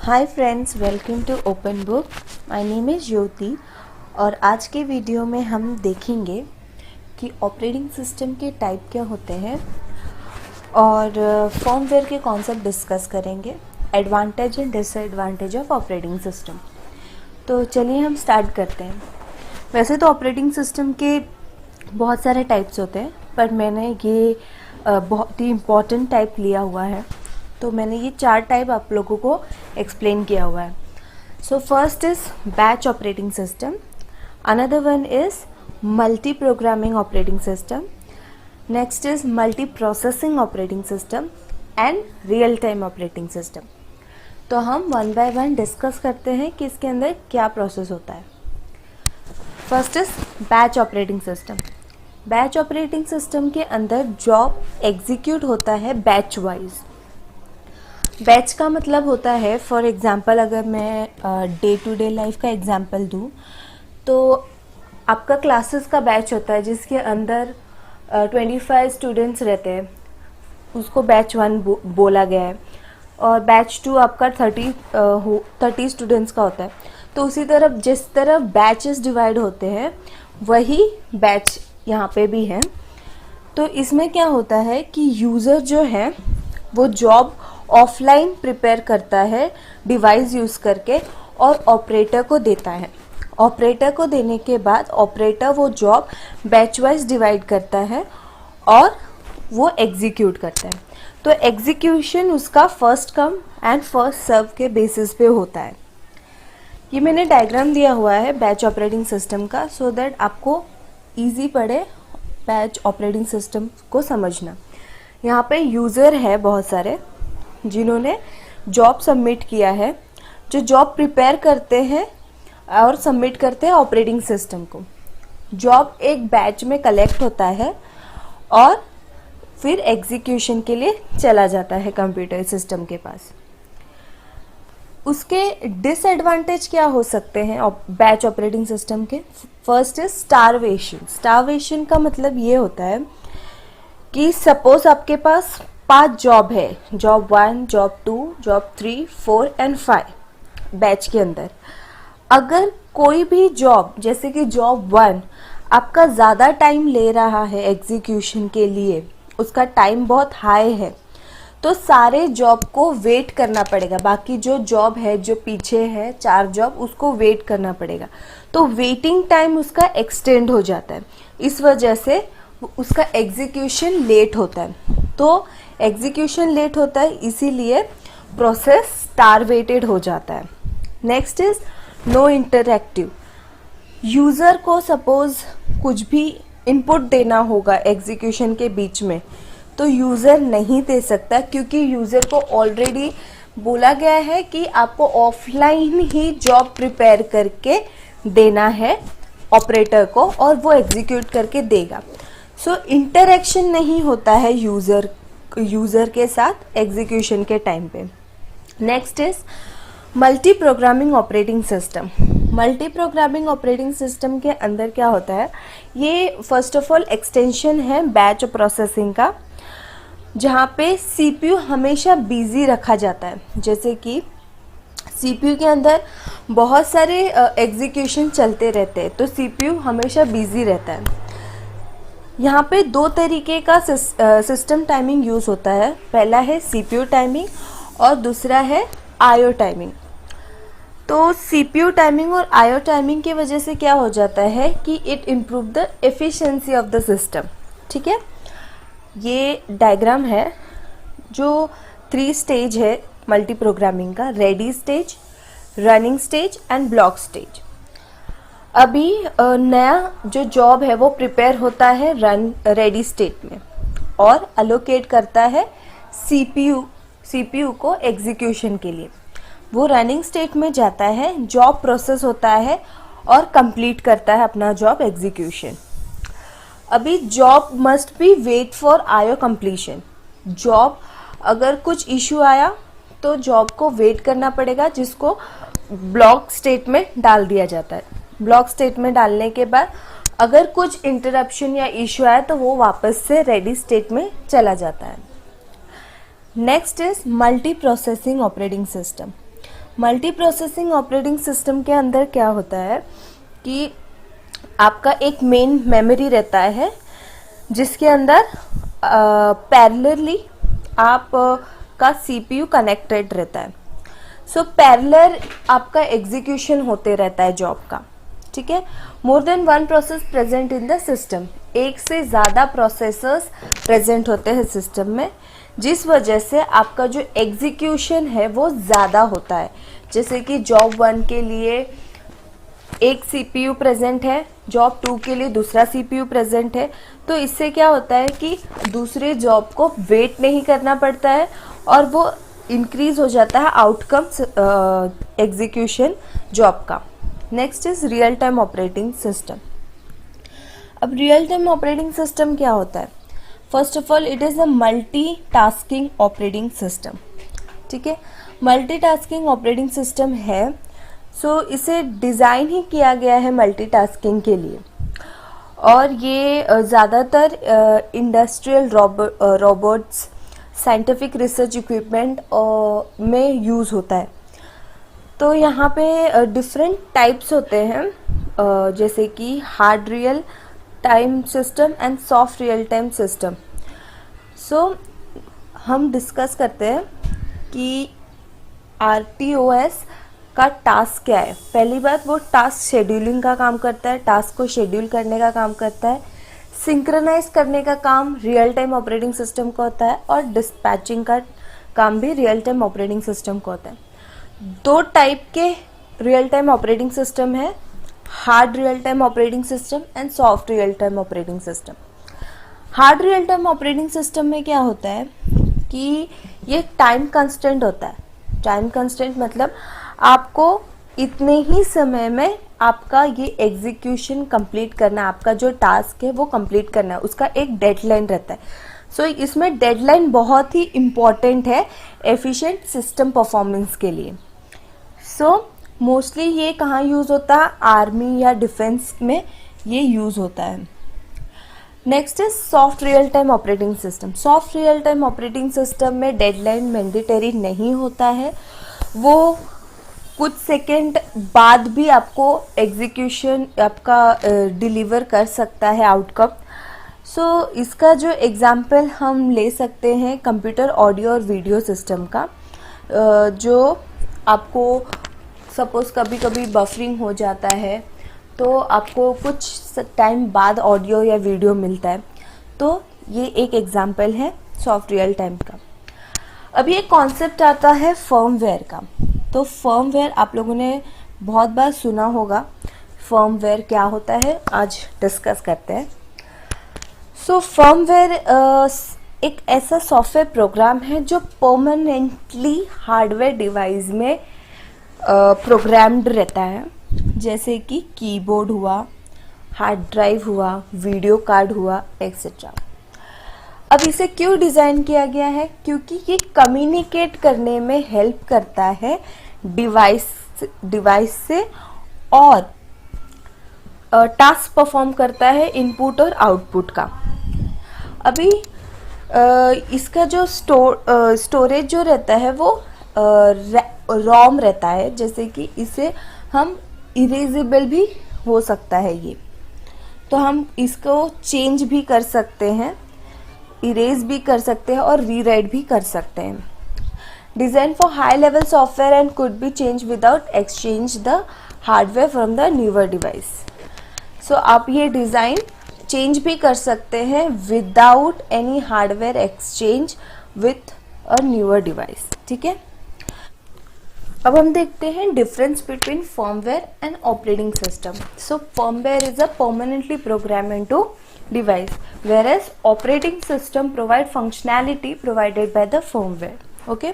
Hi friends, welcome to open book. My name is Jyoti और आज के वीडियो में हम देखेंगे कि ऑपरेटिंग सिस्टम के टाइप क्या होते हैं और फर्मवेयर के कॉन्सेप्ट डिस्कस करेंगे, advantage and disadvantage of operating system. तो चलिए हम स्टार्ट करते हैं। वैसे तो ऑपरेटिंग सिस्टम के बहुत सारे टाइप्स होते हैं, पर मैंने ये बहुत ही इम्पॉर्टेंट टाइप लिया हुआ है, तो मैंने ये 4 टाइप आप लोगों को एक्सप्लेन किया हुआ है। So first is batch operating system, another one is multi programming operating system, next is multi processing operating system and real time operating system. तो हम वन बाय वन डिस्कस करते हैं कि इसके अंदर क्या प्रोसेस होता है। First is batch operating system. Batch operating system के अंदर जॉब एग्जीक्यूट होता है बैच वाइज। बैच का मतलब होता है, फॉर एग्जांपल अगर मैं डे टू डे लाइफ का एग्जांपल दूं, तो आपका क्लासेस का बैच होता है जिसके अंदर 25 स्टूडेंट्स रहते हैं, उसको बैच 1 बोला गया है, और बैच 2 आपका 30 स्टूडेंट्स का होता है। तो उसी तरह जिस तरह बैचेस डिवाइड होते हैं वही बैच यहाँ पे भी है। तो इसमें क्या होता है कि यूज़र जो है वो जॉब ऑफलाइन प्रिपेयर करता है डिवाइस यूज़ करके और ऑपरेटर को देता है। ऑपरेटर को देने के बाद ऑपरेटर वो जॉब बैच वाइज डिवाइड करता है और वो एग्जीक्यूट करता है। तो एग्जीक्यूशन उसका first come and first serve के बेसिस पे होता है। ये मैंने डायग्राम दिया हुआ है बैच ऑपरेटिंग सिस्टम का, सो दैट आपको ईजी पड़े बैच ऑपरेटिंग सिस्टम को समझना। यहाँ पे यूज़र है बहुत सारे जिन्होंने जॉब सबमिट किया है, जो जॉब प्रिपेयर करते हैं और सबमिट करते हैं ऑपरेटिंग सिस्टम को। जॉब एक बैच में कलेक्ट होता है और फिर एग्जीक्यूशन के लिए चला जाता है कंप्यूटर सिस्टम के पास। उसके डिसएडवांटेज क्या हो सकते हैं बैच ऑपरेटिंग सिस्टम के? First is starvation. स्टारवेशन का मतलब ये होता है कि सपोज आपके पास 5 जॉब है, job 1, job 2, job 3, 4 and 5 batch के अंदर। अगर कोई भी जॉब जैसे कि जॉब 1 आपका ज़्यादा टाइम ले रहा है एग्जीक्यूशन के लिए, उसका टाइम बहुत हाई है, तो सारे जॉब को वेट करना पड़ेगा। बाकी जो जॉब है जो पीछे है 4 जॉब, उसको वेट करना पड़ेगा। तो वेटिंग टाइम उसका एक्सटेंड हो जाता है, इस वजह से उसका एग्जीक्यूशन लेट होता है। तो एग्जीक्यूशन लेट होता है, इसीलिए प्रोसेस स्टारवेटेड हो जाता है। Next is no interactive. User को सपोज कुछ भी इनपुट देना होगा एग्जीक्यूशन के बीच में, तो यूज़र नहीं दे सकता, क्योंकि यूज़र को ऑलरेडी बोला गया है कि आपको ऑफलाइन ही जॉब प्रिपेयर करके देना है ऑपरेटर को और वो एग्जीक्यूट करके देगा। सो इंटरेक्शन नहीं होता है यूज़र के साथ एग्जीक्यूशन के टाइम पे। Next is multi programming operating system. Multi programming operating system के अंदर क्या होता है, ये फर्स्ट ऑफ ऑल एक्सटेंशन है बैच प्रोसेसिंग का, जहाँ पे सीपीयू हमेशा बिजी रखा जाता है। जैसे कि सीपीयू के अंदर बहुत सारे एग्जीक्यूशन चलते रहते हैं, तो सीपीयू हमेशा बिजी रहता है। यहाँ पे 2 तरीके का सिस्टम टाइमिंग यूज़ होता है। पहला है सीपीयू टाइमिंग और दूसरा है आईओ टाइमिंग। तो सीपीयू टाइमिंग और आईओ टाइमिंग की वजह से क्या हो जाता है कि it improve the efficiency of the system. ठीक है, ये डायग्राम है जो 3 स्टेज है मल्टी प्रोग्रामिंग का: ready stage, running stage and block stage. अभी नया जो जॉब है वो प्रिपेयर होता है रेडी स्टेट में और अलोकेट करता है सीपीयू को एग्जीक्यूशन के लिए। वो रनिंग स्टेट में जाता है, जॉब प्रोसेस होता है और कंप्लीट करता है अपना जॉब एग्जीक्यूशन। अभी job must be wait for IO completion. Job अगर कुछ इशू आया तो जॉब को वेट करना पड़ेगा, जिसको ब्लॉक स्टेट में डाल दिया जाता है। ब्लॉक स्टेट में डालने के बाद अगर कुछ इंटरप्शन या इशू आया तो वो वापस से रेडी स्टेट में चला जाता है। Next is multi processing operating system. Multi processing operating system के अंदर क्या होता है कि आपका एक मेन मेमोरी रहता है जिसके अंदर पैरेलली आप का सीपीयू कनेक्टेड रहता है। सो पैरेलल आपका एग्जीक्यूशन होते रहता है जॉब का, ठीक है। More than one process present in the system, एक से ज़्यादा प्रोसेसर्स प्रेजेंट होते हैं सिस्टम में, जिस वजह से आपका जो एग्जीक्यूशन है वो ज़्यादा होता है। जैसे कि जॉब 1 के लिए एक सीपीयू प्रेजेंट है, जॉब 2 के लिए दूसरा सीपीयू प्रेजेंट है, तो इससे क्या होता है कि दूसरे जॉब को वेट नहीं करना पड़ता है और वो इंक्रीज हो जाता है आउटकम एग्जीक्यूशन जॉब का। Next is real time operating system. अब रियल टाइम ऑपरेटिंग सिस्टम क्या होता है? First of all it is a multi tasking operating system, ठीक है। मल्टी टास्किंग ऑपरेटिंग सिस्टम है, सो इसे डिज़ाइन ही किया गया है मल्टीटास्किंग के लिए, और ये ज़्यादातर industrial robots, scientific research equipment में यूज़ होता है। तो यहाँ पे डिफरेंट टाइप्स होते हैं, जैसे कि hard real time system and soft real time system. So हम डिस्कस करते हैं कि RTOS का टास्क क्या है। पहली बात, वो टास्क शेड्यूलिंग का काम करता है, टास्क को शेड्यूल करने का काम करता है। सिंक्रोनाइज करने का काम रियल टाइम ऑपरेटिंग सिस्टम का होता है, और डिस्पैचिंग का काम भी रियल टाइम ऑपरेटिंग सिस्टम का होता है। दो टाइप के रियल टाइम ऑपरेटिंग सिस्टम है, hard real time operating system and soft real time operating system. Hard real time operating system में क्या होता है कि ये टाइम कंस्टेंट होता है। टाइम कंस्टेंट मतलब आपको इतने ही समय में आपका ये एग्जीक्यूशन कंप्लीट करना है, आपका जो टास्क है वो कंप्लीट करना है, उसका एक डेडलाइन रहता है। सो इसमें डेडलाइन बहुत ही इम्पॉर्टेंट है एफिशिएंट सिस्टम परफॉर्मेंस के लिए। सो मोस्टली ये कहाँ यूज़ होता है? आर्मी या डिफेंस में ये यूज़ होता है। Next is soft real time operating system. Soft real time operating system में डेडलाइन मैंडेटरी नहीं होता है, वो कुछ सेकेंड बाद भी आपको एग्जीक्यूशन आपका डिलीवर कर सकता है आउटकम। सो इसका जो एग्जांपल हम ले सकते हैं कंप्यूटर ऑडियो और वीडियो सिस्टम का, जो आपको सपोज कभी कभी बफरिंग हो जाता है तो आपको कुछ टाइम बाद ऑडियो या वीडियो मिलता है, तो ये एक एग्जांपल है सॉफ्ट रियल टाइम का। अब ये कॉन्सेप्ट आता है फर्मवेयर का। तो फर्मवेयर आप लोगों ने बहुत बार सुना होगा। फर्मवेयर क्या होता है आज डिस्कस करते हैं। सो फर्मवेयर एक ऐसा सॉफ्टवेयर प्रोग्राम है जो परमानेंटली हार्डवेयर डिवाइस में प्रोग्राम्ड रहता है, जैसे कि कीबोर्ड हुआ, हार्ड ड्राइव हुआ, वीडियो कार्ड हुआ, एक्सेट्रा। अब इसे क्यों डिज़ाइन किया गया है? क्योंकि ये कम्युनिकेट करने में हेल्प करता है डिवाइस से, और टास्क परफॉर्म करता है इनपुट और आउटपुट का। अभी इसका जो स्टोरेज जो रहता है वो रोम रहता है, जैसे कि इसे हम इरेजेबल भी हो सकता है ये, तो हम इसको चेंज भी कर सकते हैं, इरेज भी कर सकते हैं और रीराइट भी कर सकते हैं। Design for high level software and could be change without exchange the hardware from the newer device. So आप ये डिज़ाइन चेंज भी कर सकते हैं without any hardware exchange with a newer device, ठीक है। अब हम देखते हैं difference between firmware and operating system. So firmware is a permanently program into device, whereas operating system provide functionality provided by the firmware. Okay,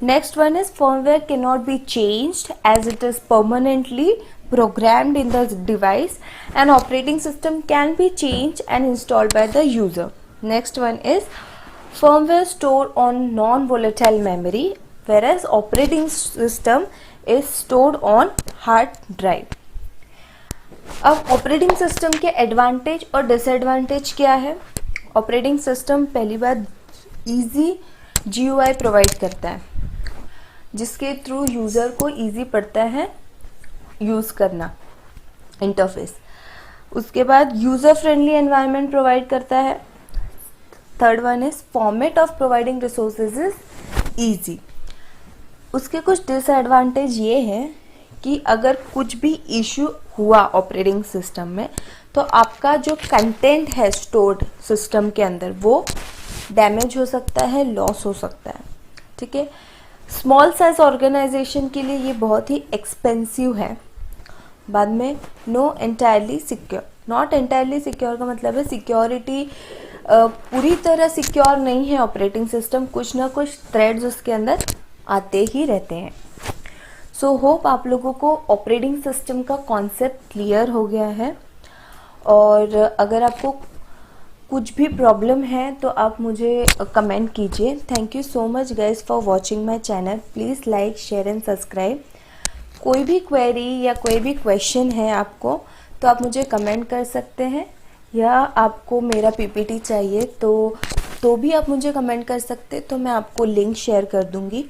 next one is firmware cannot be changed as it is permanently programmed in the device, and operating system can be changed and installed by the user. Next one is firmware stored on non-volatile memory, whereas operating system is stored on hard drive. अब operating system के advantage और disadvantage क्या है? Operating system पहली बात easy GUI provide करता है। जिसके थ्रू यूज़र को इजी पड़ता है यूज़ करना इंटरफेस। उसके बाद यूज़र फ्रेंडली एनवायरनमेंट प्रोवाइड करता है। Third one is format of providing resources is easy. उसके कुछ डिसएडवांटेज ये हैं कि अगर कुछ भी इशू हुआ ऑपरेटिंग सिस्टम में तो आपका जो कंटेंट है स्टोर्ड सिस्टम के अंदर वो डैमेज हो सकता है, लॉस हो सकता है। ठीक है, स्मॉल साइज ऑर्गेनाइजेशन के लिए ये बहुत ही एक्सपेंसिव है। बाद में no entirely secure. Not entirely secure का मतलब है सिक्योरिटी पूरी तरह सिक्योर नहीं है ऑपरेटिंग सिस्टम, कुछ ना कुछ थ्रेड्स उसके अंदर आते ही रहते हैं। सो होप आप लोगों को ऑपरेटिंग सिस्टम का कॉन्सेप्ट क्लियर हो गया है। और अगर आपको कुछ भी प्रॉब्लम है तो आप मुझे कमेंट कीजिए। Thank you so much guys for watching my channel. Please like, share and subscribe. कोई भी क्वेरी या कोई भी क्वेश्चन है आपको तो आप मुझे कमेंट कर सकते हैं, या आपको मेरा पीपीटी चाहिए तो भी आप मुझे कमेंट कर सकते, तो मैं आपको लिंक शेयर कर दूंगी।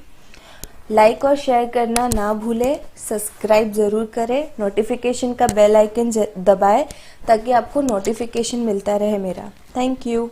लाइक और शेयर करना ना भूलें, सब्सक्राइब ज़रूर करें, नोटिफिकेशन का बेल आइकन दबाएं ताकि आपको नोटिफिकेशन मिलता रहे मेरा। Thank you.